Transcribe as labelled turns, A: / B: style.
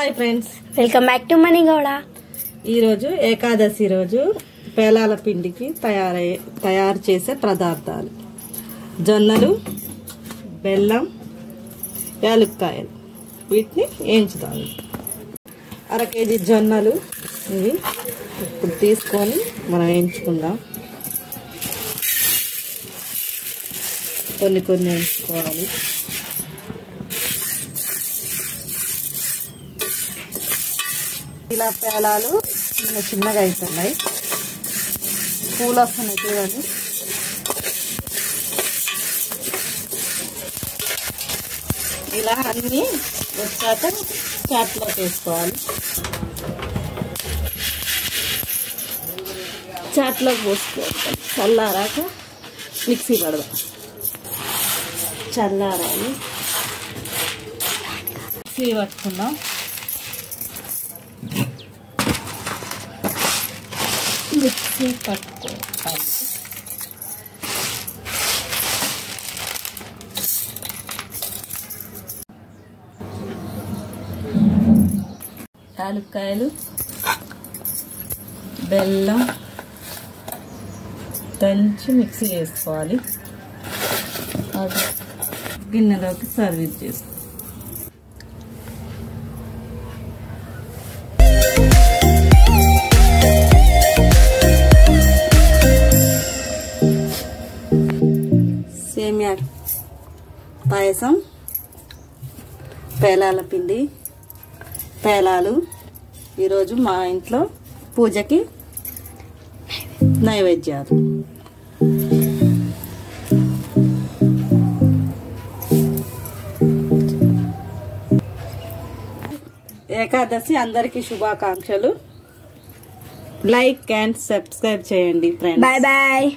A: Hi friends,
B: welcome back to Manigowda.
A: ఈరోజు ఏకాదశి రోజు పేలాల పిండికి తయారు చేసే పదార్థాలు: జొన్నలు, బెల్లం, యాలుక్కాయలు. వీటిని వేయించుతాము. 1/2 కేజీ జొన్నలు ఇవి ఇప్పుడు తీసుకొని మనం వేయించుకుందాం. కొన్ని వేయించుకోవాలి. ఇలా పేలాలు చిన్నగా అవుతున్నాయి, పూలు వస్తున్నాయి చూడండి. ఇలా అన్నీ వచ్చాక చాట్లో వేసుకోవాలి. చాట్లో పోసుకోవాలి. చల్లారాక మిక్సీ పడదాం. చల్లారాలి, మిక్సీ పట్టుకుందాం. మిక్సీ పట్టుకోవాలి. యాలక్కాయలు, బెల్లం దంచి మిక్సీ చేసుకోవాలి. గిన్నెలోకి సర్వీస్ చేసుకోవాలి. సేమియా పాయసం, పేలాల పిండి, పేలాలు ఈరోజు మా ఇంట్లో పూజకి నైవేద్యాలు. ఏకాదశి అందరికీ శుభాకాంక్షలు. లైక్ అండ్ సబ్స్క్రైబ్ చేయండి ఫ్రెండ్స్.
B: Bye bye.